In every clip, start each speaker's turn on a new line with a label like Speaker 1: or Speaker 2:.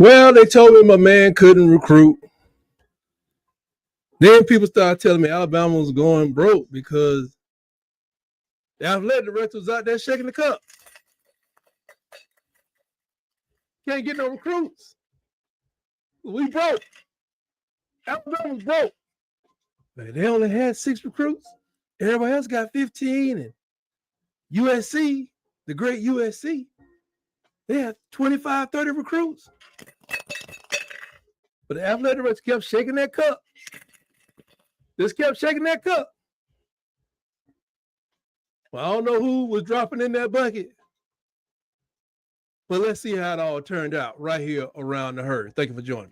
Speaker 1: Well, they told me my man couldn't recruit. Then people started telling me Alabama was going broke because the athletic director was out there shaking the cup. Can't get no recruits. We broke. Alabama's broke. But they only had 6 recruits. Everybody else got 15. And USC, the great USC, they had 25, 30 recruits. But the athletic director kept shaking that cup. Just kept shaking that cup. Well, I don't know who was dropping in that bucket. But let's see how it all turned out right here around the herd. Thank you for joining me.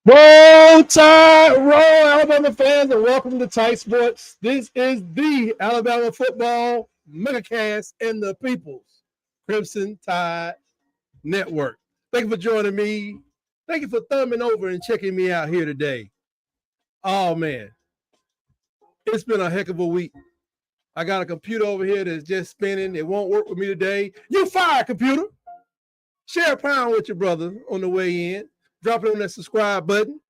Speaker 1: Roll Tide, roll, Alabama fans, and welcome to Tight Sports. This is the Alabama football megacast and the People's Crimson Tide Network. Thank you for joining me. Thank you for thumbing over and checking me out here today. Oh, man. It's been a heck of a week. I got a computer over here that's just spinning. It won't work with me today. You fired, computer. Share a pound with your brother on the way in. Drop it on that subscribe button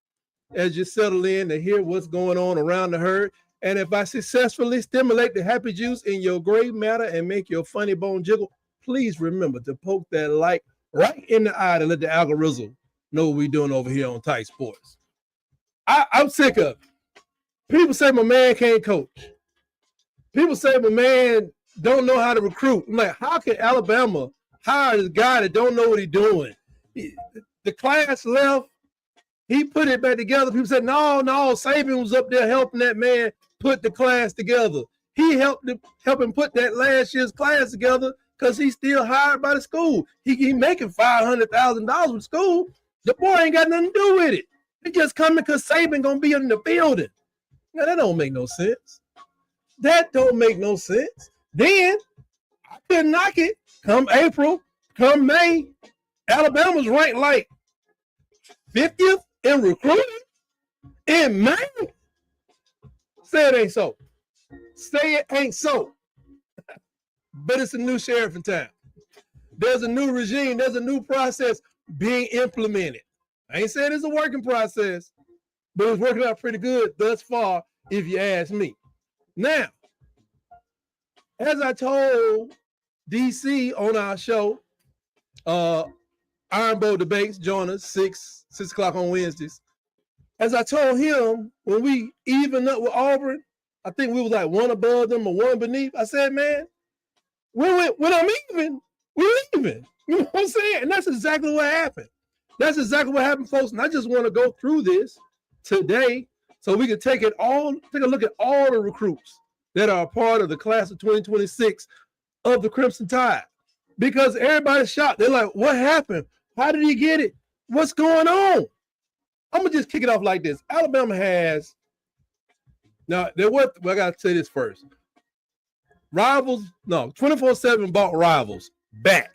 Speaker 1: as you settle in to hear what's going on around the herd. And if I successfully stimulate the happy juice in your gray matter and make your funny bone jiggle, please remember to poke that like right in the eye to let the algorithm know what we're doing over here on Tight Sports. I'm sick of it. People say my man can't coach. People say my man don't know how to recruit. I'm like, how can Alabama hire this guy that don't know what he's doing? The class left. He put it back together. People said, no, Saban was up there helping that man put the class together. He helped him put that last year's class together because he's still hired by the school. He making $500,000 with school. The boy ain't got nothing to do with it. He just coming because Saban going to be in the building. Now, that don't make no sense. That don't make no sense. Then, I couldn't knock it. Come April, come May, Alabama's ranked like 50th in recruiting in May. Say it ain't so. Say it ain't so. But it's a new sheriff in town. There's a new regime. There's a new process being implemented. I ain't saying it's a working process, but it's working out pretty good thus far, if you ask me. Now, as I told DC on our show, Iron Bowl debates, join us 6 o'clock on Wednesdays. As I told him, when we evened up with Auburn, I think we was like one above them or one beneath. I said, man, when I'm even, we're even. You know what I'm saying? And that's exactly what happened. That's exactly what happened, folks. And I just want to go through this today so we can take a look at all the recruits that are a part of the class of 2026 of the Crimson Tide. Because everybody's shocked. They're like, what happened? How did he get it? What's going on? I'm going to just kick it off like this. Alabama has, now, I got to say this first. 24/7 bought Rivals back.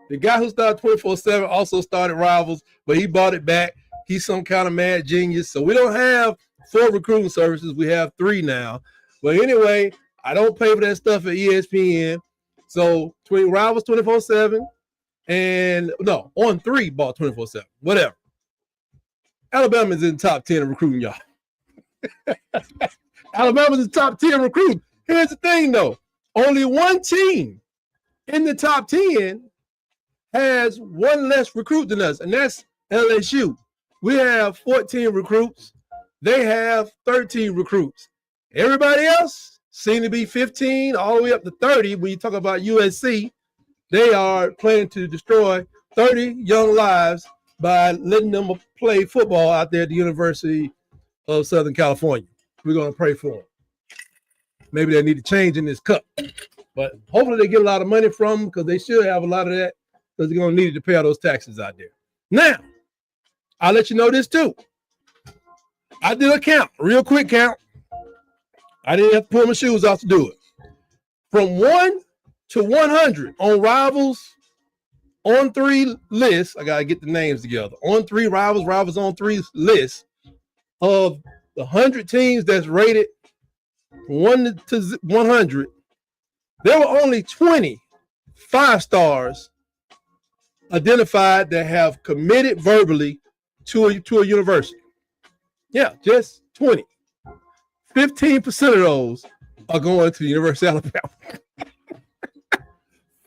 Speaker 1: The guy who started 24/7 also started Rivals, but he bought it back. He's some kind of mad genius. So we don't have 4 recruiting services. We have 3 now. But anyway, I don't pay for that stuff at ESPN. So between Rivals 24/7 and On 3 bought 24/7. Whatever. Alabama's in the top 10 of recruiting, y'all. Alabama's in the top 10 recruiting. Here's the thing, though. Only one team in the top 10 has one less recruit than us, and that's LSU. We have 14 recruits. They have 13 recruits. Everybody else seem to be 15 all the way up to 30. When you talk about USC, they are planning to destroy 30 young lives by letting them play football out there at the University of Southern California. We're going to pray for them. Maybe they need to change in this cup. But hopefully they get a lot of money from them because they should have a lot of that because they're going to need to pay all those taxes out there. Now, I'll let you know this too. I did a count, real quick count. I didn't have to pull my shoes off to do it. From 1 to 100 on Rivals On 3 list, I got to get the names together. On 3 Rivals On 3 list of the 100 teams that's rated 1 to 100, there were only 20 5-stars identified that have committed verbally to a university. Yeah, just 20. 15% of those are going to the University of Alabama.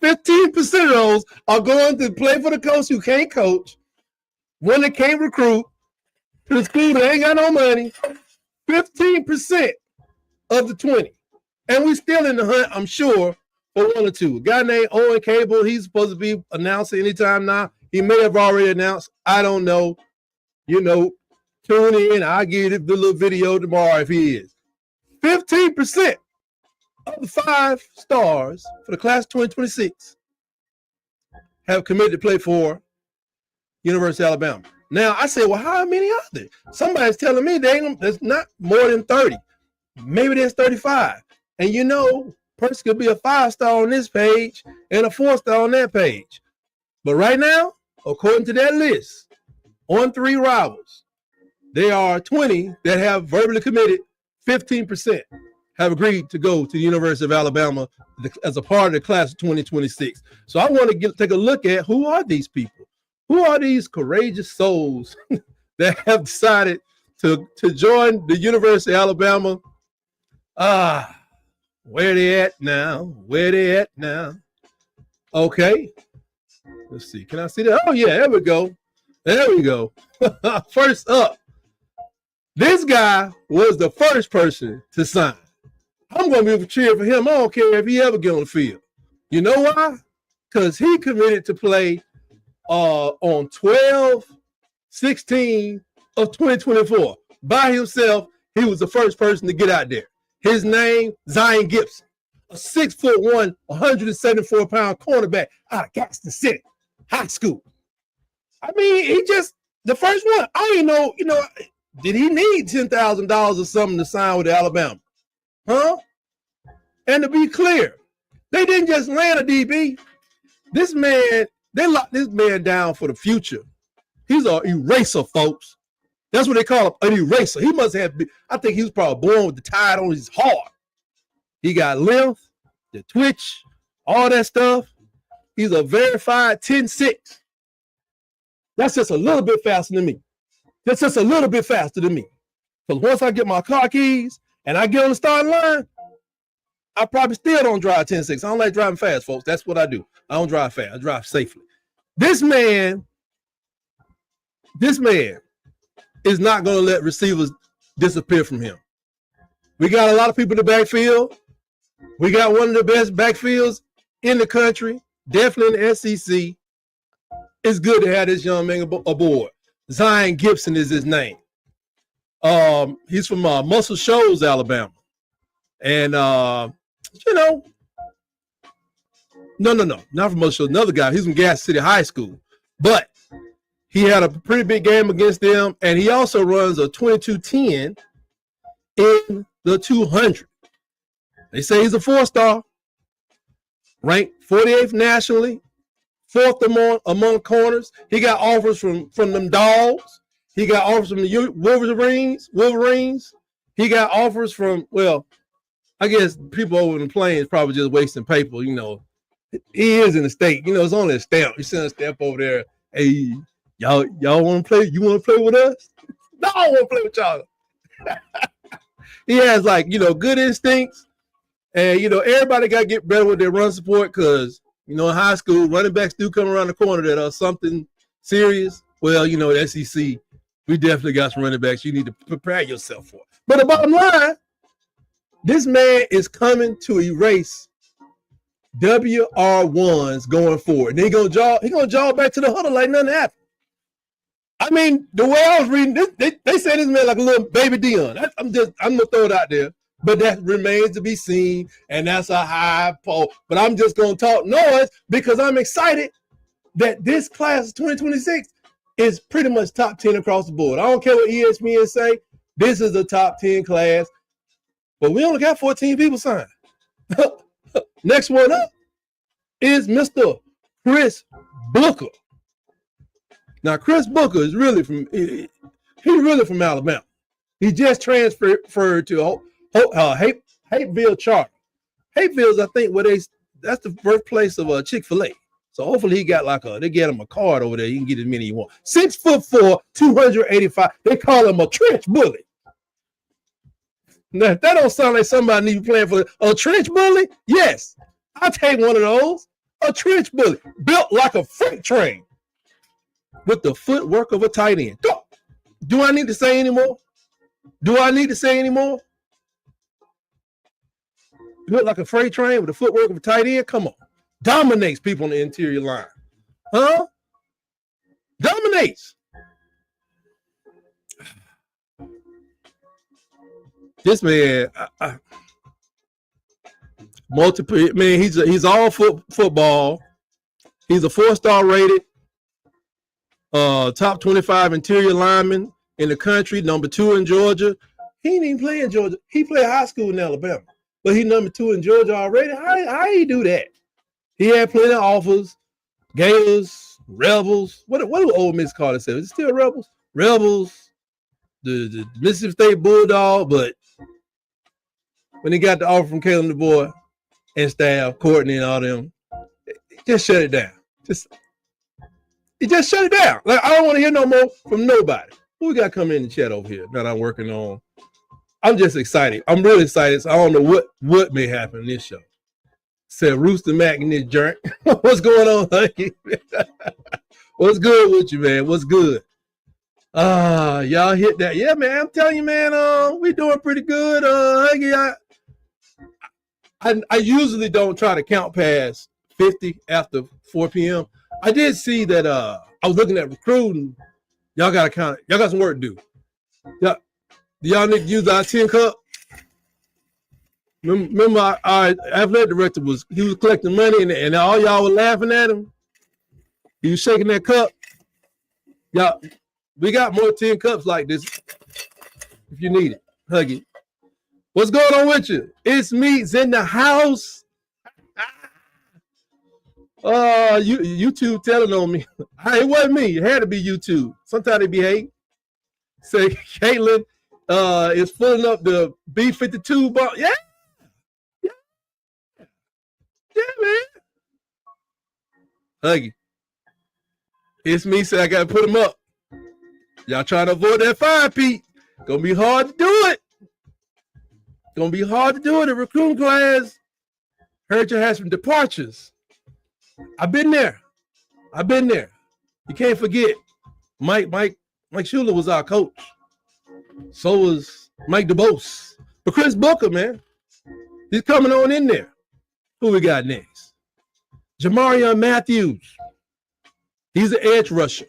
Speaker 1: 15% of those are going to play for the coach who can't coach, one that can't recruit, to the school that ain't got no money. 15% of the 20. And we still in the hunt, I'm sure, for 1 or 2. A guy named Owen Cable, he's supposed to be announcing anytime now. He may have already announced. I don't know. Tune in. I'll give you the little video tomorrow if he is. 15% of the 5 stars for the class 2026 have committed to play for University of Alabama. Now I said, well, how many are there? Somebody's telling me there's not more than 30. Maybe there's 35. And you know, person could be a 5-star on this page and a 4-star on that page. But right now, according to that list, on 3 rivals, there are 20 that have verbally committed. 15% have agreed to go to the University of Alabama as a part of the class of 2026. So I want to take a look at who are these people? Who are these courageous souls that have decided to join the University of Alabama? Where they at now? Where they at now? Okay. Let's see. Can I see that? Oh, yeah, there we go. There we go. First up, this guy was the first person to sign. I'm going to be cheering for him. I don't care if he ever get on the field. You know why? Because he committed to play on 12/16 of 2024. By himself, he was the first person to get out there. His name, Zion Gibson, a 6'1", 174-pound cornerback out of Gaston City High School. I mean, he just the first one. I don't even know, did he need $10,000 or something to sign with Alabama? Huh? And to be clear, they didn't just land a DB. This man, they locked this man down for the future. He's an eraser, folks. That's what they call him, an eraser. He must have been, I think he was probably born with the tide on his heart. He got length, the twitch, all that stuff. He's a verified 10-6. That's just a little bit faster than me. That's just a little bit faster than me. Because once I get my car keys and I get on the starting line, I probably still don't drive 10-6. I don't like driving fast, folks. That's what I do. I don't drive fast. I drive safely. This man is not going to let receivers disappear from him. We got a lot of people in the backfield. We got one of the best backfields in the country, definitely in the SEC. It's good to have this young man aboard. Zion Gibson is his name. He's from Muscle Shoals, Alabama. And, no, not from Muscle Shoals. Another guy, he's from Gas City High School. But he had a pretty big game against them, and he also runs a 22-10 in the 200. They say he's a 4-star, ranked 48th nationally, 4th among corners. He got offers from them Dogs. He got offers from the Wolverines. He got offers from, well, I guess people over in the plains probably just wasting paper. He is in the state. It's only a stamp. You send a stamp over there. Hey, y'all want to play? You want to play with us? No, I want to play with y'all. He has good instincts. And, everybody got to get better with their run support because, in high school, running backs do come around the corner that are something serious. Well, the SEC, we definitely got some running backs you need to prepare yourself for. But the bottom line, this man is coming to erase WR1s going forward. And he's gonna jog back to the huddle like nothing happened. I mean, the way I was reading this, they say this man like a little baby Dion. I'm gonna throw it out there. But that remains to be seen, and that's a high poll. But I'm just going to talk noise because I'm excited that this class of 2026 is pretty much top 10 across the board. I don't care what ESPN say. This is a top 10 class. But we only got 14 people signed. Next one up is Mr. Chris Booker. Now, Chris Booker is really from Alabama. He just transferred to Hapeville Charter. Hapeville's, I think, that's the birthplace of Chick-fil-A. So hopefully he got they get him a card over there. You can get as many you want. 6'4", 285. They call him a trench bully. Now, if that don't sound like somebody need to be playing for a trench bully, yes, I'll take one of those. A trench bully built like a freight train with the footwork of a tight end. Do I need to say anymore? Built like a freight train with the footwork of a tight end? Come on. Dominates people on the interior line. Huh? Dominates. This man, he's all football. He's a 4-star rated. top 25 interior lineman in the country, number 2 in Georgia. He didn't even play in Georgia. He played high school in Alabama, but he number 2 in Georgia already. How he do that? He had plenty of offers. Gators, Rebels. What do Ole Miss call itself? Is it still Rebels? Rebels, the Mississippi State Bulldog. But when he got the offer from Caleb DeBoer and staff, Courtney and all them, just shut it down. He just shut it down. Like, I don't want to hear no more from nobody. Who we got coming in the chat over here that I'm working on? I'm just excited. I'm really excited. So I don't know what may happen in this show. Said Rooster Mac in this joint. What's going on, honey? What's good with you, man? What's good? Y'all hit that. Yeah, man. I'm telling you, man, we doing pretty good. Huggy, I usually don't try to count past 50 after 4 p.m. I did see that I was looking at recruiting. Y'all gotta count. Y'all got some work to do. Y'all need to use our 10 cup. Remember our athletic director was collecting money and all y'all were laughing at him. He was shaking that cup. Y'all, we got more 10 cups like this if you need it. Huggy. What's going on with you? It's me's in the house. YouTube telling on me. It wasn't me. It had to be YouTube. Sometimes they behave. Say Caitlin is filling up the B-52 ball. Yeah, man. Huggy. It's me. Say I gotta put him up. Y'all trying to avoid that 5-Pete. Gonna be hard to do it. Gonna be hard to do it. The recruiting class. Heard you had some departures. I've been there. You can't forget. Mike Schuler was our coach. So was Mike DeBose. But Chris Booker, man, he's coming on in there. Who we got next? Jamarion Matthews. He's an edge rusher.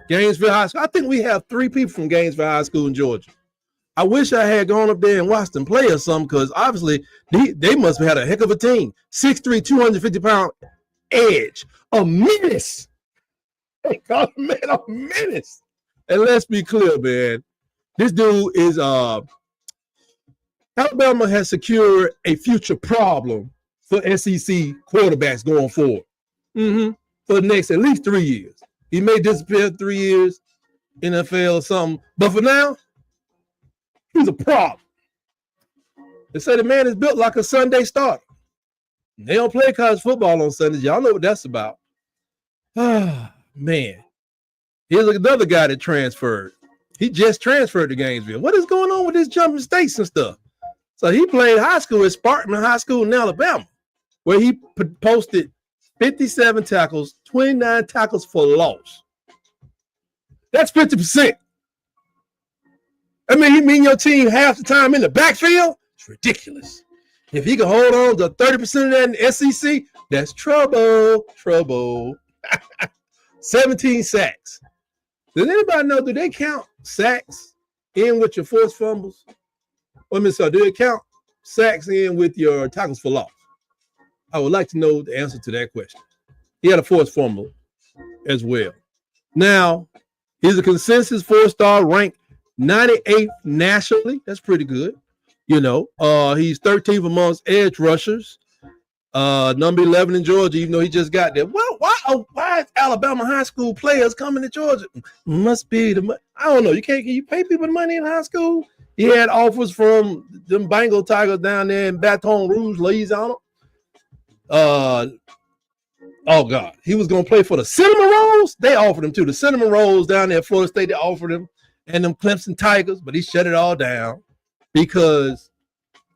Speaker 1: Gainesville High School. I think we have 3 people from Gainesville High School in Georgia. I wish I had gone up there and watched them play or something, because obviously they must have had a heck of a team. 6'3", 250-pound edge. A menace. They call him, man, a menace. And let's be clear, man. This dude is Alabama has secured a future problem for SEC quarterbacks going forward. For the next at least 3 years. He may disappear 3 years, NFL or something. But for now, he's a problem. They say the man is built like a Sunday starter. They don't play college football on Sundays. Y'all know what that's about. Man. Here's another guy that transferred. He just transferred to Gainesville. What is going on with this jumping states and stuff? So he played high school at Spartan High School in Alabama, where he posted 57 tackles, 29 tackles for loss. That's 50%. I mean, you mean your team half the time in the backfield? It's ridiculous. If he can hold on to 30% of that in the SEC, that's trouble. 17 sacks. Does anybody know, do they count sacks in with your forced fumbles? Do they count sacks in with your tackles for loss? I would like to know the answer to that question. He had a forced fumble as well. Now, he's a consensus 4-star, ranked 98th nationally. That's pretty good. You know, he's 13th amongst edge rushers. Number 11 in Georgia, even though he just got there. Well, why is Alabama high school players coming to Georgia? Must be the money. I don't know. Can you pay people the money in high school? He had offers from them Bengal Tigers down there in Baton Rouge, Louisiana. Oh God, he was gonna play for the Cinnamon Rolls. They offered him to the Cinnamon Rolls down there at Florida State. They offered him, and them Clemson Tigers, but he shut it all down because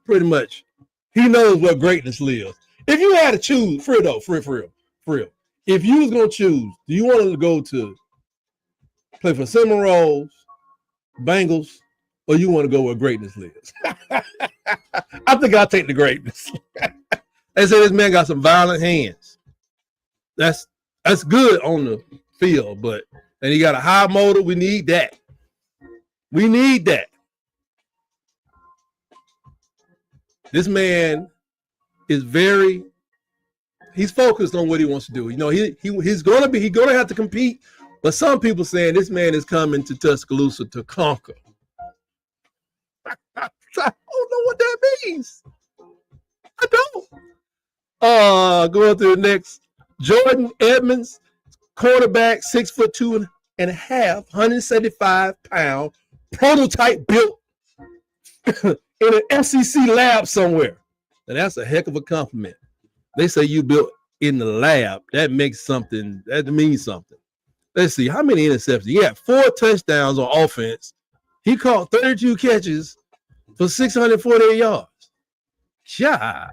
Speaker 1: pretty much he knows where greatness lives. If you had to choose, for real, if you was gonna choose, do you want to go to play for Cinnamon Rolls, Bengals, or you want to go where greatness lives? I think I'll take the greatness. They say this man got some violent hands. That's good on the field, and he got a high motor. We need that. This man is he's focused on what he wants to do. You know, he's gonna have to compete But some people saying this man is coming to Tuscaloosa to conquer. I don't know what that means. I don't. Going to the next. Jordan Edmonds, quarterback, 6'2.5", 175-pound, prototype built in an SEC lab somewhere. And that's a heck of a compliment. They say you built in the lab. That means something. Let's see, how many interceptions? He had 4 touchdowns on offense. He caught 32 catches for 648 yards. Yeah.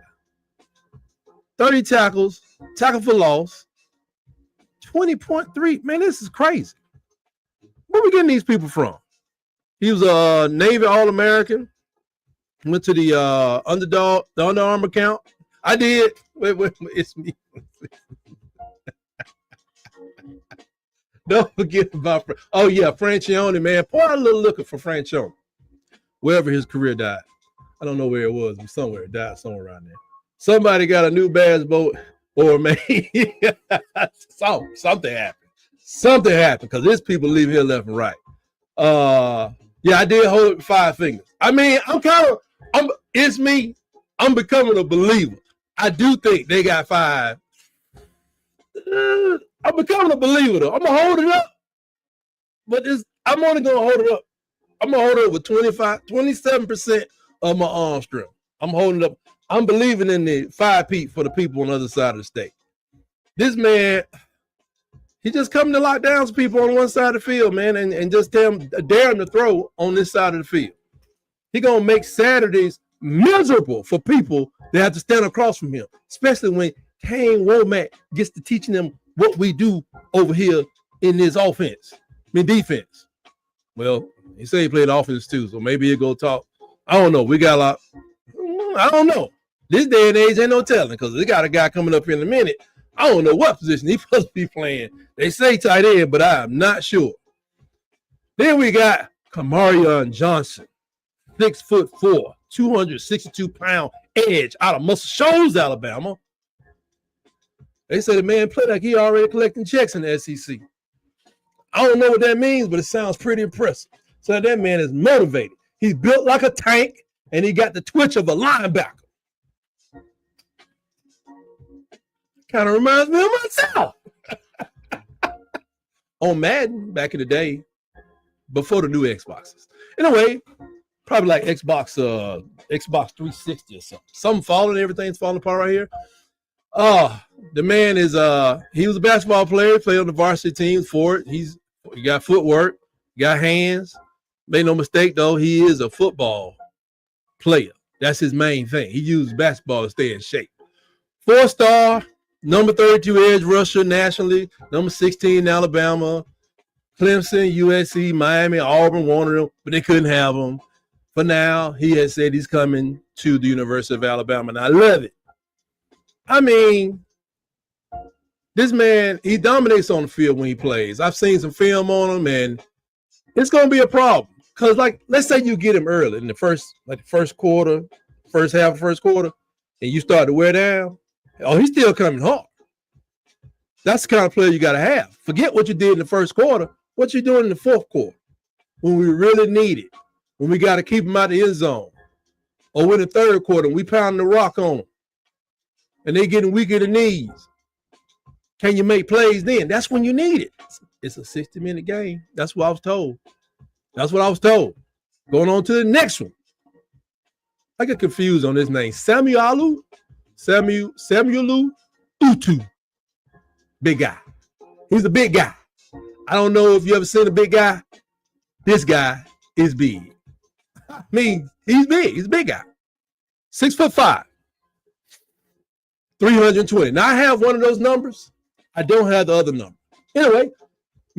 Speaker 1: 30 tackles, tackle for loss, 20.3. Man, this is crazy. Where we getting these people from? He was a Navy All-American. Went to the Underdog, the Under Armour account. I did. Wait, it's me. Don't forget about Franchione, man. Pour out a little looking for Franchione. Wherever his career died. I don't know where it was, but somewhere it died, somewhere around there. Somebody got a new bass boat, or maybe something happened. Something happened because there's people leaving here left and right. I did hold it with 5 fingers. I mean, it's me. I'm becoming a believer. I do think they got 5. I'm becoming a believer though. I'm gonna hold it up, but I'm only gonna hold it up. I'm gonna hold it up with 27% of my arm strength. I'm holding it up. I'm believing in the 5 feet for the people on the other side of the state. This man, he just coming to lock down some people on one side of the field, man, and just dare him to throw on this side of the field. He gonna make Saturdays miserable for people that have to stand across from him, especially when Kane Womack gets to teaching them what we do over here in this defense. Well, he said he played offense too, so maybe he'll go talk. I don't know. We got a lot. I don't know. This day and age ain't no telling because they got a guy coming up here in a minute. I don't know what position he's supposed to be playing. They say tight end, but I'm not sure. Then we got Kamarion Johnson, 6'4", 262-pound edge out of Muscle Shoals, Alabama. They say the man played like he already collecting checks in the SEC. I don't know what that means, but it sounds pretty impressive. So that man is motivated. He's built like a tank, and he got the twitch of a linebacker. Kind of reminds me of myself. On Madden back in the day, before the new Xboxes. Anyway, probably like Xbox 360 or something. Something falling, everything's falling apart right here. The man is he was a basketball player, played on the varsity team for it. He got footwork, got hands. Made no mistake though, he is a football player. That's his main thing. He uses basketball to stay in shape. 4-star, number 32 edge rusher nationally, number 16 in Alabama, Clemson, USC, Miami, Auburn wanted him, but they couldn't have him. For now, he has said he's coming to the University of Alabama, and I love it. I mean, this man, he dominates on the field when he plays. I've seen some film on him, and it's going to be a problem. Because, like, let's say you get him early in the first half of first quarter, and you start to wear down. Oh, he's still coming hard. That's the kind of player you got to have. Forget what you did in the first quarter. What you doing in the fourth quarter when we really need it, when we got to keep him out of the end zone, or in the third quarter, we pounding the rock on them, and they getting weak in the knees. Can you make plays then? That's when you need it. It's a 60-minute game. That's what I was told. Going on to the next one. I get confused on this name. Samuelu Utu. Big guy. He's a big guy. I don't know if you ever seen a big guy. This guy is big. I mean, he's big. He's a big guy. 6'5", 320. Now, I have one of those numbers. I don't have the other number. Anyway,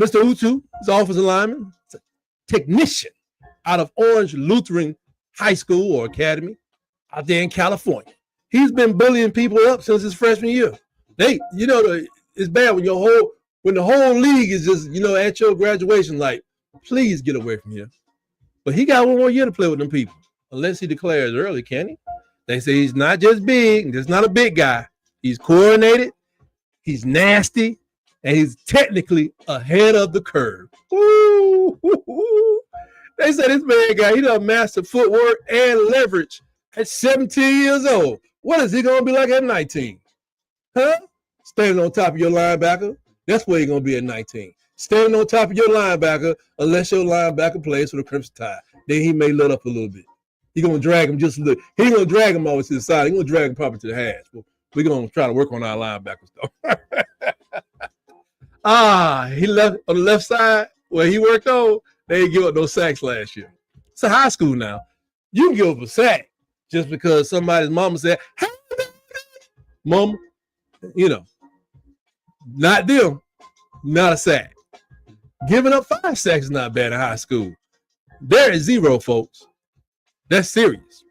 Speaker 1: Mr. Utu is offensive lineman. He's a technician out of Orange Lutheran High School or Academy out there in California. He's been bullying people up since his freshman year. It's bad when the whole league is just, at your graduation, like, please get away from here. But he got one more year to play with them people, unless he declares early, can he? They say he's not just big, just not a big guy. He's coordinated. He's nasty. and he's technically ahead of the curve. Woo, woo, woo. They say this man he done mastered footwork and leverage at 17 years old. What is he going to be like at 19? Huh? Standing on top of your linebacker. That's where he's going to be at 19. Standing on top of your linebacker, unless your linebacker plays for the Crimson Tide. Then he may let up a little bit. He's going to drag him just a little. He's going to drag him over to the side. He's going to drag him probably to the hash. We're going to try to work on our linebackers, though. He left on the left side where he worked on. They didn't give up no sacks last year. It's a high school now. You can give up a sack just because somebody's mama said, hey, mama, not them, not a sack. Giving up 5 sacks is not bad in high school. There is 0, folks. That's serious.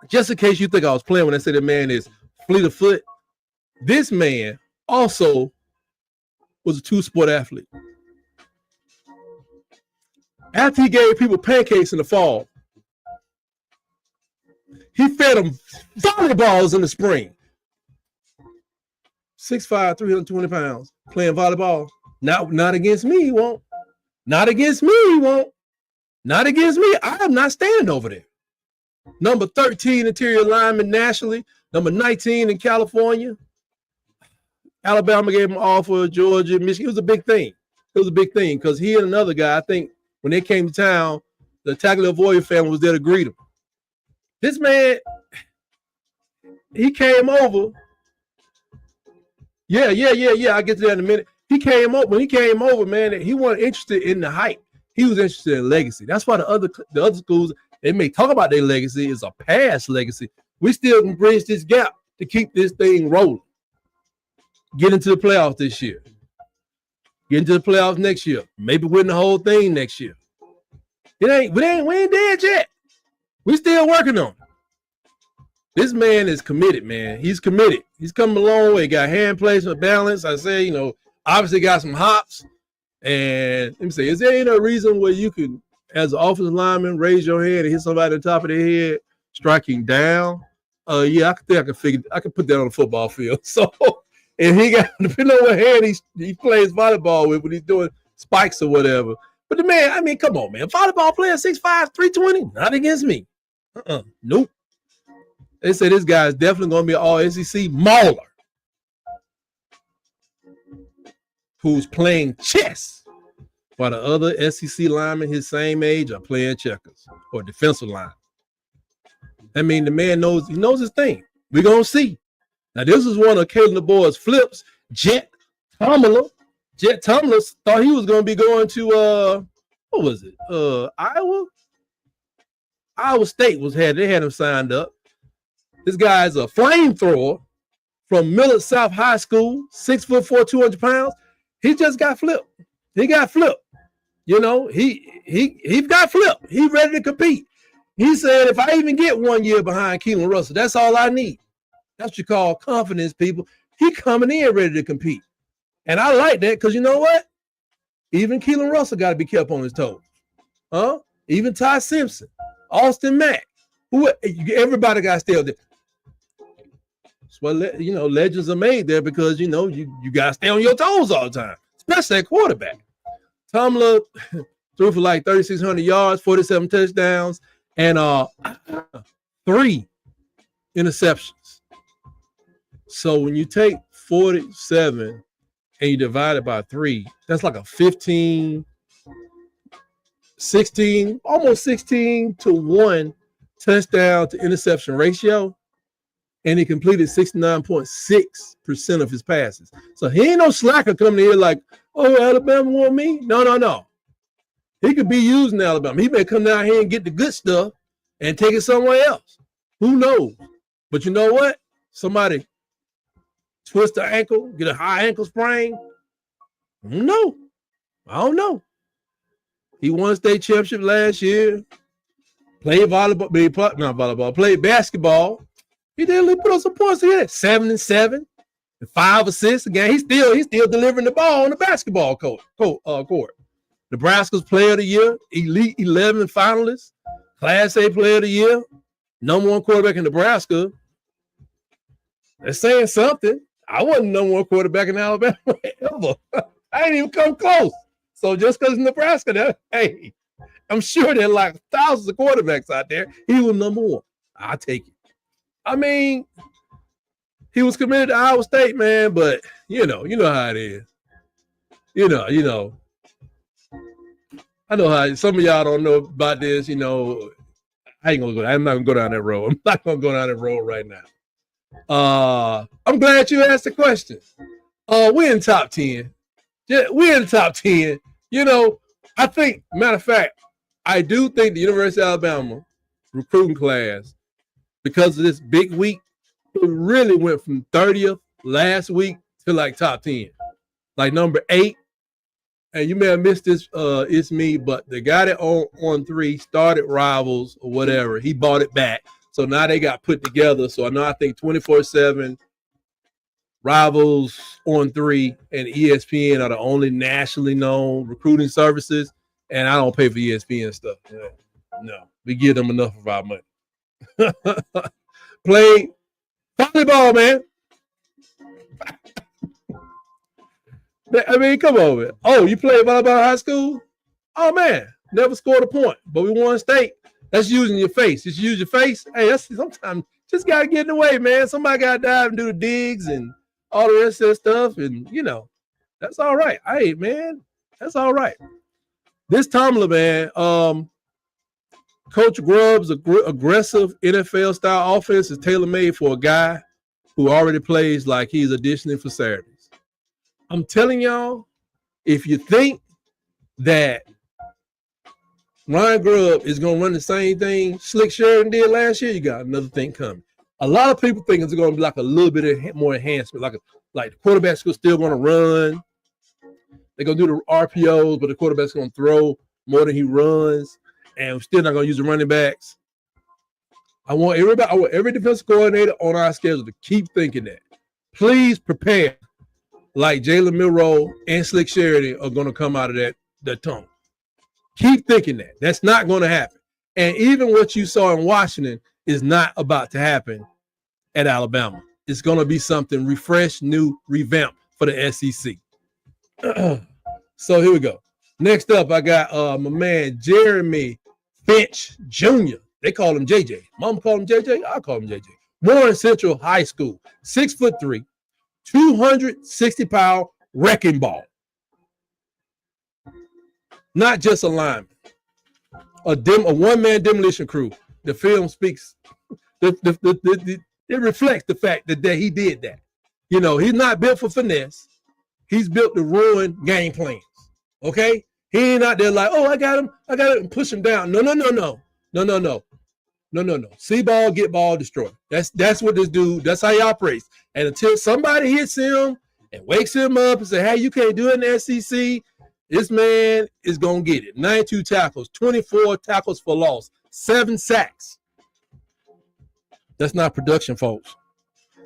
Speaker 1: Just in case you think I was playing when I said the man is fleet of foot, this man also was a 2-sport athlete. After he gave people pancakes in the fall, he fed them volleyballs in the spring. 6'5", 320 pounds, playing volleyball. Not against me, he won't. Not against me, he won't. Not against me. I am not standing over there. Number 13 interior lineman nationally. Number 19 in California. Alabama gave him an offer, Georgia, Michigan. It was a big thing. It was a big thing because he and another guy, I think, when they came to town, the Tagliavoia family was there to greet him. This man, he came over. Yeah. I'll get to that in a minute. He came over. When he came over, man, he wasn't interested in the hype. He was interested in legacy. That's why the other schools, they may talk about their legacy. It's a past legacy. We still can bridge this gap to keep this thing rolling. Get into the playoffs this year. Get into the playoffs next year. Maybe win the whole thing next year. We ain't dead yet. We still working on it. This man is committed, man. He's committed. He's come a long way. Got hand placement, balance. I say, obviously got some hops. And let me say, is there any reason where you can, as an offensive lineman, raise your hand and hit somebody at the top of their head, striking down? Yeah, I can put that on the football field. So, and he got, depending on what hand he plays volleyball with when he's doing spikes or whatever. But the man, I mean, come on, man. Volleyball player 6'5", 320, not against me. Nope. They say this guy is definitely going to be an all-SEC mauler who's playing chess while the other SEC linemen his same age are playing checkers or defensive line. I mean, the man knows his thing. We're going to see. Now, this is one of Caleb DeBoer's flips. Jet Tomler thought he was going to be going to, what was it? Iowa? Iowa State they had him signed up. This guy is a flamethrower from Millard South High School, 6'4", 200 pounds. He just got flipped. He got flipped. He got flipped. He ready to compete. He said, if I even get 1 year behind Keelan Russell, that's all I need. That's what you call confidence, people. He coming in ready to compete. And I like that because you know what? Even Keelan Russell got to be kept on his toes. Even Ty Simpson, Austin Mack. Everybody got to stay up there. Well, legends are made there because, you got to stay on your toes all the time, especially at quarterback. Tomler threw for like 3,600 yards, 47 touchdowns, and 3 interceptions. So when you take 47 and you divide it by 3, that's like a 16, almost 16 to 1 touchdown to interception ratio. And he completed 69.6% of his passes. So he ain't no slacker coming here like, oh, Alabama want me? No. He could be used in Alabama. He may come down here and get the good stuff and take it somewhere else. Who knows? But you know what? Somebody twist the ankle, get a high ankle sprain. I don't know. He won a state championship last year. Played played basketball. He did put on some points here. 7 and 7, and 5 assists. Again, he's still delivering the ball on the basketball court. Nebraska's Player of the Year, Elite 11 finalist, Class A Player of the Year, #1 quarterback in Nebraska. They're saying something. I wasn't number one quarterback in Alabama ever. I ain't even come close. So just because Nebraska, hey, I'm sure there are like thousands of quarterbacks out there. He was number one. I'll take it. I mean, he was committed to Iowa State, man, but you know how it is. You know. I know how some of y'all don't know about this. I'm not gonna go down that road. I'm not gonna go down that road right now. I'm glad you asked the question. We're in top 10. Yeah, we're in the top 10. I think, matter of fact, I do think the University of Alabama recruiting class, because of this big week, it really went from 30th last week to like top 10, like number 8. And you may have missed this, it's me, but the guy that on 3 started Rivals or whatever, he bought it back. So now they got put together. So I think 24/7, Rivals, On 3, and ESPN are the only nationally known recruiting services. And I don't pay for ESPN stuff. No, we give them enough of our money. Play volleyball, man. I mean, come on, man. Oh, you played volleyball in high school? Oh, man, never scored a point, but we won state. That's using your face. Just use your face. Hey, that's sometimes just got to get in the way, man. Somebody got to dive and do the digs and all the rest of that stuff. And, that's all right. Hey, man, that's all right. This Tomlin, man, Coach Grubb's aggressive NFL-style offense is tailor-made for a guy who already plays like he's auditioning for Saturdays. I'm telling y'all, if you think that Ryan Grubb is going to run the same thing Slick Sheridan did last year, you got another thing coming. A lot of people think it's going to be like a little bit more enhancement, like the quarterback's still going to run. They're going to do the RPOs, but the quarterback's going to throw more than he runs, and we're still not going to use the running backs. I want every defensive coordinator on our schedule to keep thinking that. Please prepare like Jalen Milroe and Slick Sheridan are going to come out of that tunnel. Keep thinking that. That's not going to happen. And even what you saw in Washington is not about to happen at Alabama. It's going to be something refreshed, new, revamped for the SEC. So here we go. Next up, I got my man Jeremy Finch Jr. They call him JJ. Mom call him JJ. I call him JJ. Warren Central High School. 6'3", 260-pound wrecking ball. Not just a lineman. A one-man demolition crew. The film speaks. It reflects the fact that he did that. He's not built for finesse. He's built to ruin game plans. Okay? He ain't out there like, oh, I got him, and push him down. No. See ball, get ball, destroy. That's what this dude, that's how he operates. And until somebody hits him and wakes him up and say, hey, you can't do it in the SEC, this man is going to get it. 92 tackles, 24 tackles for loss, 7 sacks. That's not production, folks.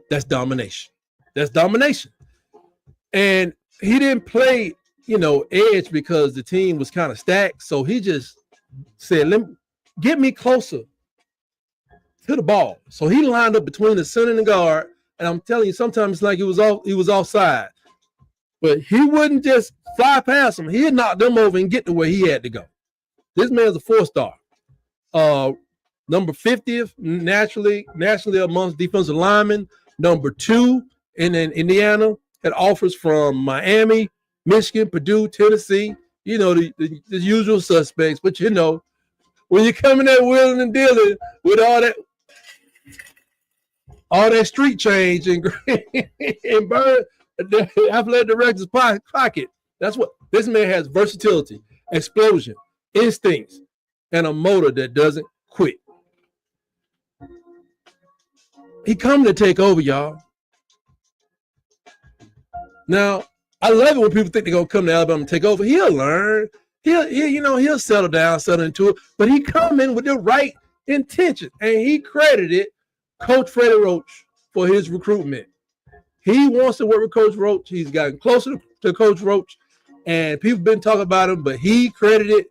Speaker 1: That's domination. And he didn't play, edge because the team was kind of stacked. So he just said, get me closer to the ball. So he lined up between the center and the guard. And I'm telling you, sometimes it's like he was offside. But he wouldn't just fly past them. He'd knock them over and get to where he had to go. This man's a 4-star. Number 50th nationally amongst defensive linemen. Number 2 in Indiana. Had offers from Miami, Michigan, Purdue, Tennessee. The usual suspects. But when you're coming there wheeling and dealing with all that street change and burn the athletic director's pocket. That's what this man has: versatility, explosion, instincts, and a motor that doesn't quit. He come to take over, y'all. Now, I love it when people think they're gonna come to Alabama and take over. He'll learn. He'll settle down, settle into it. But he come in with the right intention, and he credited Coach Freddie Roach for his recruitment. He wants to work with Coach Roach. He's gotten closer to Coach Roach, and people been talking about him, but he credited.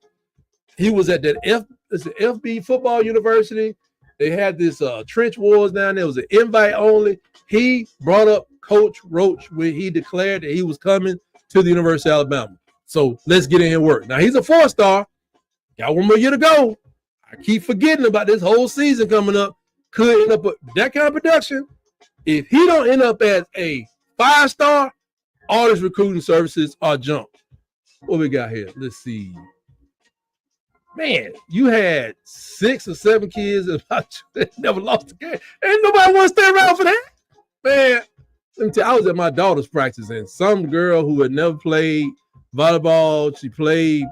Speaker 1: He was at that FB Football University. They had this trench wars down there. It was an invite only. He brought up Coach Roach when he declared that he was coming to the University of Alabama. So let's get in here and work. Now he's a 4-star. Got one more year to go. I keep forgetting about this whole season coming up. Could end up with that kind of production. If he don't end up as a 5-star, all his recruiting services are jumped. What we got here? Let's see. Man, you had 6 or 7 kids that never lost a game. Ain't nobody want to stay around for that. Man, let me tell you, I was at my daughter's practice, and some girl who had never played volleyball, she played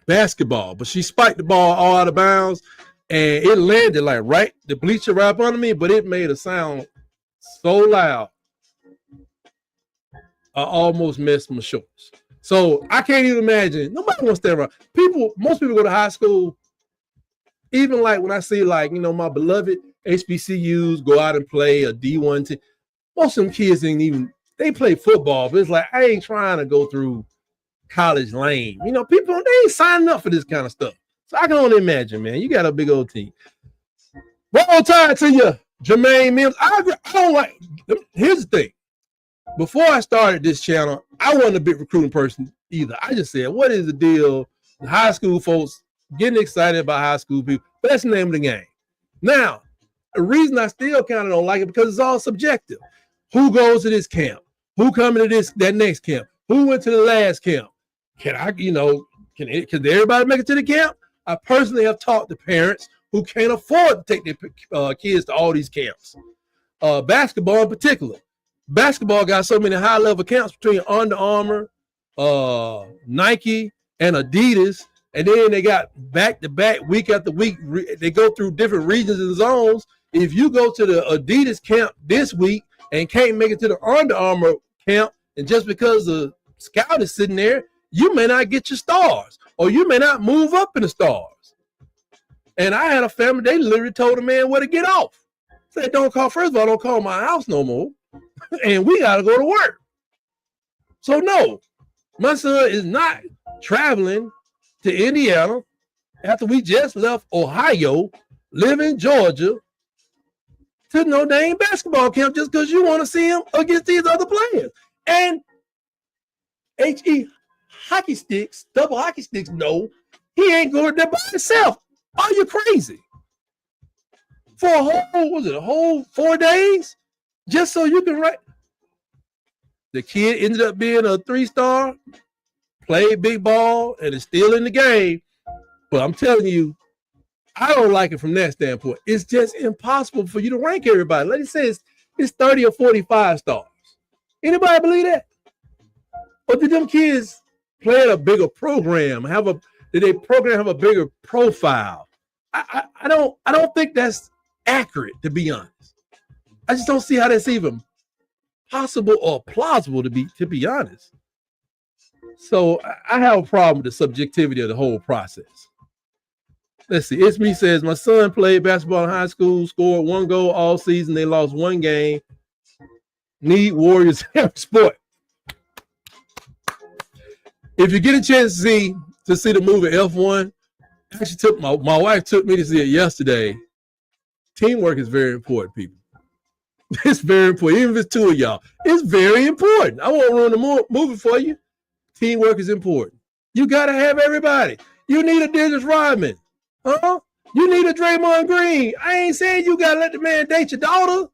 Speaker 1: basketball, but she spiked the ball all out of bounds, and it landed like right the bleacher right up under me, but it made a sound so loud, I almost messed my shorts. So I can't even imagine. Nobody wants to stay around. Most people go to high school. Even like when I see like, my beloved HBCUs go out and play a D1 team. Most of them kids they play football, but it's like, I ain't trying to go through college lane. People, they ain't signing up for this kind of stuff. So I can only imagine, man. You got a big old team. Roll Tide to you, Jermaine Mims. I don't like, here's the thing. Before I started this channel, I wasn't a big recruiting person either. I just said, what is the deal? The high school folks getting excited about high school people. But that's the name of the game. Now, the reason I still kind of don't like it because it's all subjective. Who goes to this camp? Who coming to that next camp? Who went to the last camp? Can everybody make it to the camp? I personally have talked to parents who can't afford to take their kids to all these camps. Basketball in particular. Basketball got so many high-level camps between Under Armour, Nike, and Adidas, and then they got back-to-back, week after week. They go through different regions and zones. If you go to the Adidas camp this week and can't make it to the Under Armour camp, and just because the scout is sitting there, you may not get your stars, or you may not move up in the stars. And I had a family, they literally told a man where to get off. Said, first of all, don't call my house no more. And we got to go to work. So no, my son is not traveling to Indiana after we just left Ohio, live in Georgia, to no dang basketball camp just because you want to see him against these other players. And double hockey sticks, no, he ain't going there by himself. Are you crazy? For a whole 4 days? Just so you can write. The kid ended up being a 3-star, played big ball, and is still in the game. But I'm telling you, I don't like it from that standpoint. It's just impossible for you to rank everybody. Let me say it's 30 or 45 stars. Anybody believe that? Or did them kids play at a bigger program? Did they program have a bigger profile? I don't think that's accurate, to be honest. I just don't see how that's even possible or plausible, to be honest. So I have a problem with the subjectivity of the whole process. Let's see. It's me says, my son played basketball in high school, scored 1 goal all season. They lost 1 game. Need Warriors every sport. If you get a chance to see the movie F1, actually my wife took me to see it yesterday. Teamwork is very important, people. It's very important. Even if it's 2 of y'all, it's very important. I won't ruin the movie for you. Teamwork is important. You got to have everybody. You need a Dennis Rodman. You need a Draymond Green. I ain't saying you got to let the man date your daughter.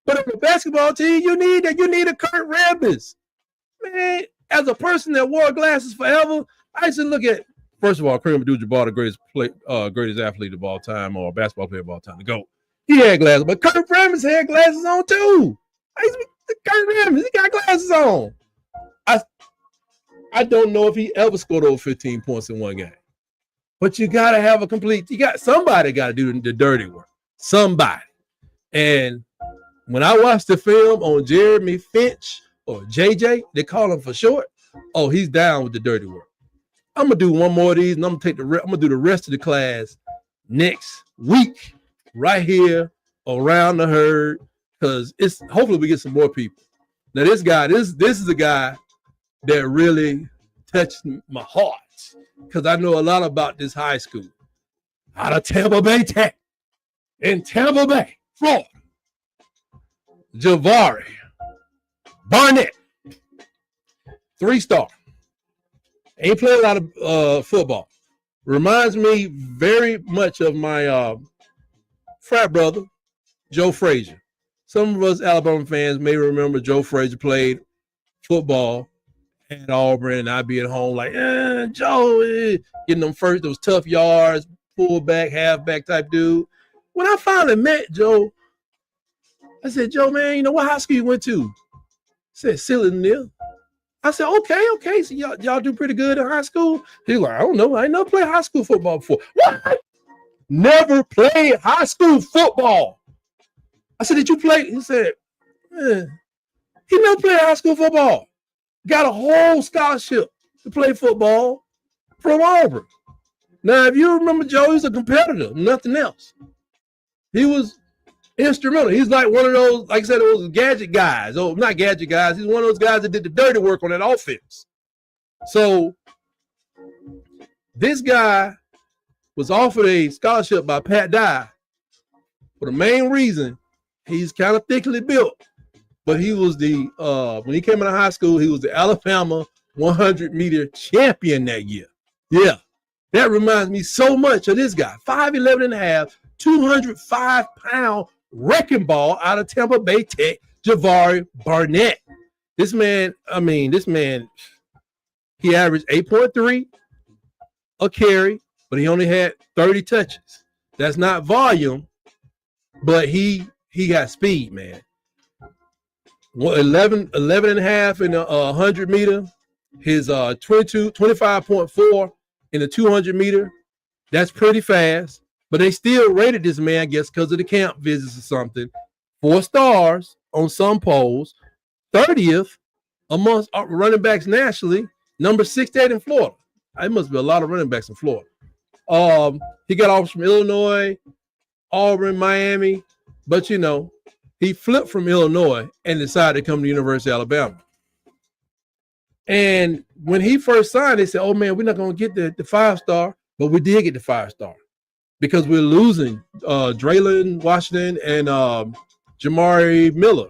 Speaker 1: But on the basketball team, you need a Kurt Rambis. Man, as a person that wore glasses forever, I used to look at, first of all, Kareem Abdul-Jabbar, the greatest athlete of all time, or basketball player of all time, the GOAT. He had glasses, but Kurt Rambis had glasses on too. Kurt Rambis, he got glasses on. I don't know if he ever scored over 15 points in one game. But you got to have somebody got to do the dirty work. Somebody. And when I watched the film on Jeremy Finch or JJ, they call him for short. Oh, he's down with the dirty work. I'm going to do one more of these, and I'm going to do the rest of the class next week. Right here around the herd, because hopefully we get some more people. Now this is a guy that really touched my heart, because I know a lot about this high school out of Tampa Bay Tech in Tampa Bay, Florida. Javari Barnett, 3-star. Ain't played a lot of football. Reminds me very much of my frat brother, Joe Frazier. Some of us Alabama fans may remember Joe Frazier played football at Auburn, and I'd be at home like, Joe, getting them first, those tough yards, fullback, halfback type dude. When I finally met Joe, I said, Joe, man, what high school you went to? He said, Silly Neal. I said, okay. So y'all do pretty good in high school? He's like, I don't know. I ain't never played high school football before. What? Never played high school football. I said, did you play? He said, he never played high school football. Got a whole scholarship to play football from Auburn. Now, if you remember Joe, he's a competitor, nothing else. He was instrumental. He's like one of those, like I said, those gadget guys. Oh, not gadget guys. He's one of those guys that did the dirty work on that offense. So this guy was offered a scholarship by Pat Dye for the main reason he's kind of thickly built. But he was when he came out of high school, he was the Alabama 100-meter champion that year. Yeah, that reminds me so much of this guy. 5'11 and a half, 205-pound wrecking ball out of Tampa Bay Tech, Javari Barnett. This man, he averaged 8.3 a carry, but he only had 30 touches. That's not volume, but he got speed, man. 11 and a half in the 100 meter, his 25.4 in the 200 meter. That's pretty fast, but they still rated this man, I guess, because of the camp visits or something. 4 stars on some polls, 30th amongst running backs nationally, number 68 in Florida. There must be a lot of running backs in Florida. He got offers from Illinois, Auburn, Miami, but he flipped from Illinois and decided to come to the University of Alabama. And when he first signed, they said, oh, man, we're not going to get the 5-star, but we did get the 5-star because we're losing Draylon Washington and Jamari Miller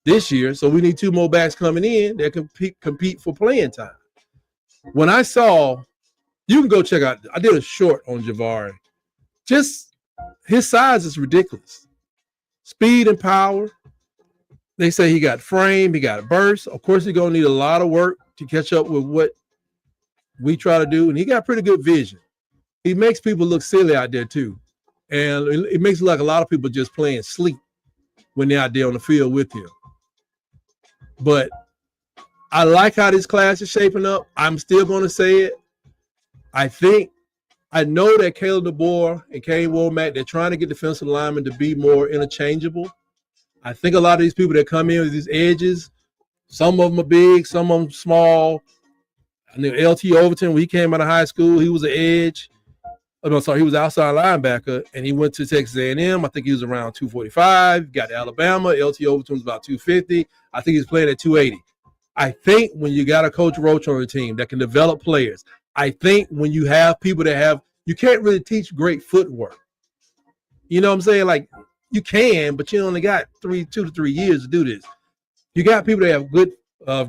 Speaker 1: this year. So we need 2 more backs coming in that can compete for playing time. When I saw, you can go check out, I did a short on Javari. Just his size is ridiculous. Speed and power. They say he got frame, he got burst. Of course, he's going to need a lot of work to catch up with what we try to do. And he got pretty good vision. He makes people look silly out there, too. And it makes it like a lot of people just playing sleep when they're out there on the field with him. But I like how this class is shaping up. I'm still going to say it. I know that Caleb DeBoer and Kane Womack, they're trying to get defensive linemen to be more interchangeable. I think a lot of these people that come in with these edges, some of them are big, some of them small. I knew LT Overton, when he came out of high school, he was an edge. He was outside linebacker, and he went to Texas A&M. I think he was around 245. Got to Alabama. LT Overton was about 250. I think he's playing at 280. I think when you got a Coach Roach on the team that can develop players, I think when you have people that you can't really teach great footwork. You know what I'm saying? Like, you can, but you only got 2 to 3 years to do this. You got people that have good,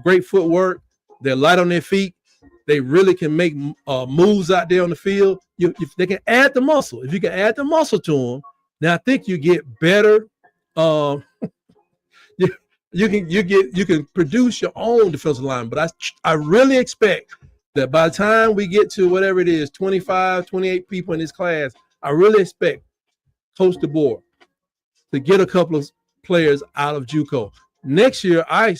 Speaker 1: great footwork. They're light on their feet. They really can make moves out there on the field. If they can add the muscle. If you can add the muscle to them, then I think you get better. You can produce your own defensive line. But I really expect that by the time we get to whatever it is, 25, 28 people in this class, I really expect Coach DeBoer to get a couple of players out of JUCO. Next year, I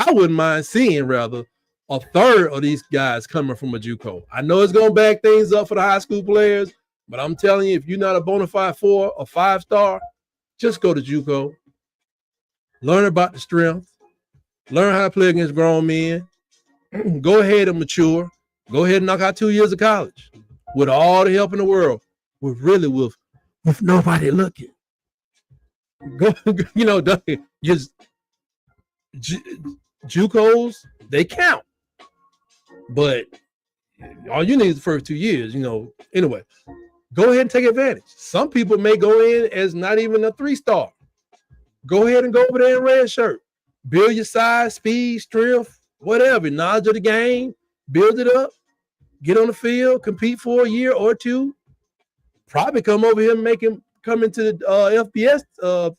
Speaker 1: wouldn't mind seeing, rather, a third of these guys coming from a JUCO. I know it's going to back things up for the high school players, but I'm telling you, if you're not a bona fide 4 or 5-star, just go to JUCO. Learn about the strength. Learn how to play against grown men. Go ahead and mature. Go ahead and knock out 2 years of college with all the help in the world. With nobody looking. Just JUCOs, they count. But all you need is the first 2 years, Anyway, go ahead and take advantage. Some people may go in as not even a 3-star. Go ahead and go over there in red shirt. Build your size, speed, strength, whatever, knowledge of the game. Build it up. Get on the field, compete for a year or two. Probably come over here and come into the FBS. The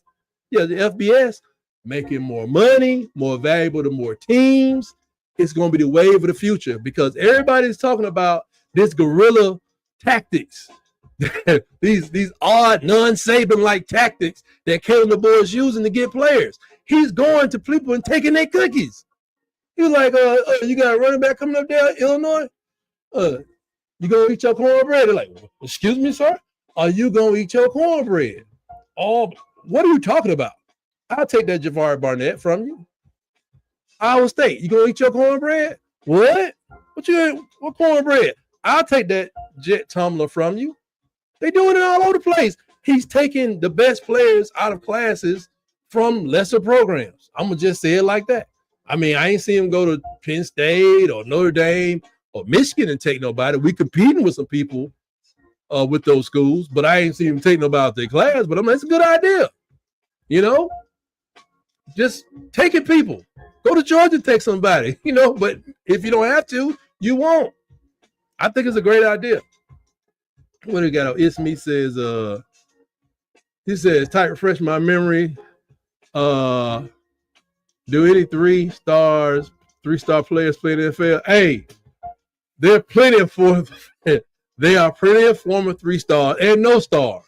Speaker 1: FBS, making more money, more valuable to more teams. It's going to be the wave of the future because everybody's talking about this guerrilla tactics. these odd, non-Saban-like tactics that Kellen DeBoer is using to get players. He's going to people and taking their cookies. He's like, you got a running back coming up there, Illinois? You going to eat your cornbread? They're like, excuse me, sir? Are you going to eat your cornbread? Oh, what are you talking about? I'll take that Javari Barnett from you. Iowa State, you going to eat your cornbread? What? What cornbread? I'll take that Jet Tumbler from you. They doing it all over the place. He's taking the best players out of classes from lesser programs. I'm going to just say it like that. I mean, I ain't seen him go to Penn State or Notre Dame or Michigan and take nobody. We competing with some people with those schools, but I ain't seen him take nobody out their class. But I mean, it's a good idea. You know, just taking people. Go to Georgia and take somebody, you know, but if you don't have to, you won't. I think it's a great idea. What do you got? Ismi says, he says, type refresh my memory. Do any three-star players play in the NFL? Hey, there are plenty of former 3-stars and no stars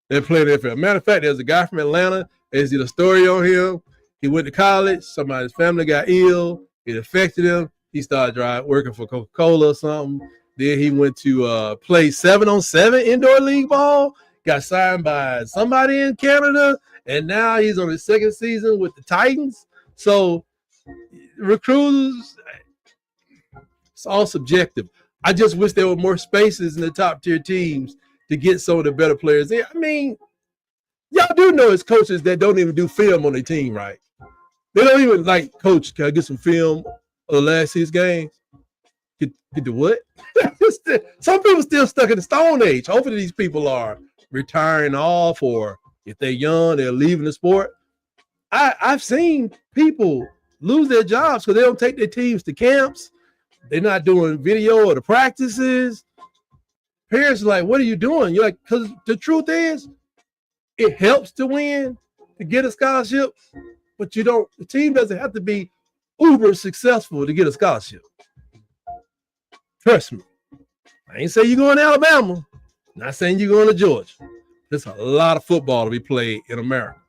Speaker 1: that play in the NFL. Matter of fact, there's a guy from Atlanta. There's a story on him. He went to college. Somebody's family got ill. It affected him. He started working for Coca-Cola or something. Then he went to play 7-on-7 indoor league ball. Got signed by somebody in Canada, and now he's on his second season with the Titans. So recruiters, it's all subjective. I just wish there were more spaces in the top tier teams to get some of the better players in. I mean, y'all do know it's coaches that don't even do film on their team, right? They don't even like, coach, can I get some film of the last 6 games? Get the what? Some people still stuck in the Stone Age. Hopefully these people are retiring off, or if they're young, they're leaving the sport. I've seen people lose their jobs because they don't take their teams to camps. They're not doing video or the practices. Parents are like, what are you doing? You're like, because the truth is, it helps to win, to get a scholarship, but the team doesn't have to be uber successful to get a scholarship. Trust me. I ain't saying you're going to Alabama. Not saying you're going to Georgia. There's a lot of football to be played in America.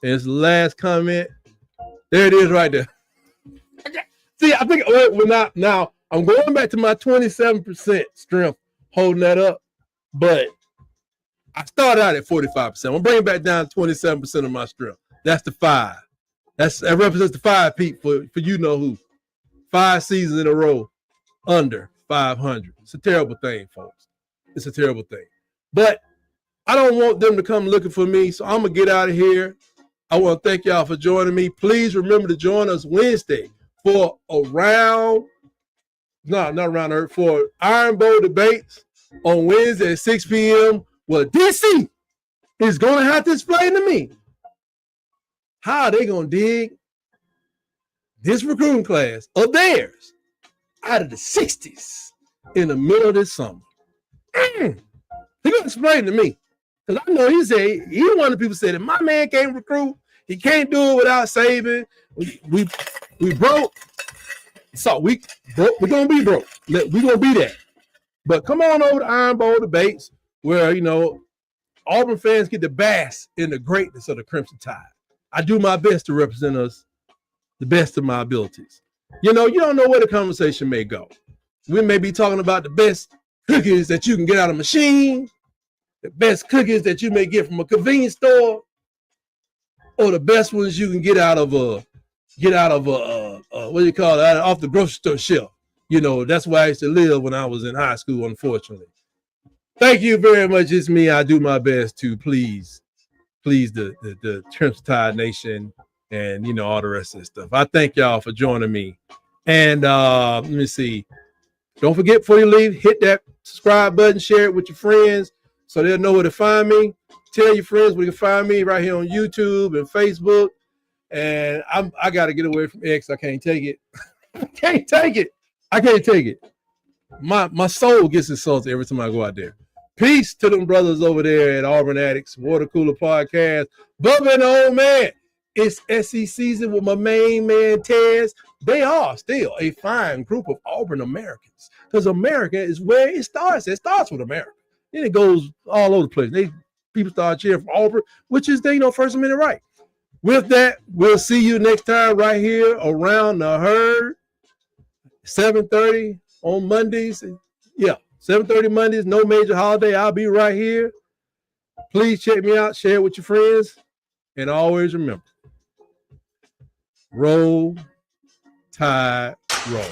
Speaker 1: And it's the last comment. There it is right there. See, I think we're not now. I'm going back to my 27% strength, holding that up. But I started out at 45%. I'm bringing back down 27% of my strength. That's the 5. That represents the 5, Pete, for you know who. 5 seasons in a row under 500. It's a terrible thing, folks. It's a terrible thing. But I don't want them to come looking for me, so I'm going to get out of here. I want to thank y'all for joining me. Please remember to join us Wednesday for for Iron Bowl debates on Wednesday at 6 p.m. Well, DC is going to have to explain to me how are they going to dig this recruiting class of theirs out of the 60s in the middle of this summer. He's going to explain to me. Because I know he's one of the people said that my man can't recruit. He can't do it without saving. We broke. So we're going to be broke. We're going to be there. But come on over to Iron Bowl debates where, Auburn fans get to bask in the greatness of the Crimson Tide. I do my best to represent us the best of my abilities. You don't know where the conversation may go. We may be talking about the best cookies that you can get out of a machine, the best cookies that you may get from a convenience store, or the best ones you can get out of off the grocery store shelf. That's where I used to live when I was in high school, unfortunately. Thank you very much. It's me. I do my best to please the Crimson Tide Nation and, all the rest of this stuff. I thank y'all for joining me. And let me see. Don't forget before you leave, hit that subscribe button, share it with your friends. so they'll know where to find me. Tell your friends where you can find me right here on YouTube and Facebook. And I got to get away from X. I can't take it. I can't take it. My soul gets insulted every time I go out there. Peace to them brothers over there at Auburn Addicts, Water Cooler Podcast. Bubba and the old man. It's SEC season with my main man, Tez. They are still a fine group of Auburn Americans because America is where it starts. It starts with America. Then it goes all over the place. People start cheering for Auburn, which is, first amendment right. With that, we'll see you next time right here around the herd. 7:30 on Mondays. Yeah, 7:30 Mondays, no major holiday. I'll be right here. Please check me out, share it with your friends, and always remember, roll, tide, roll.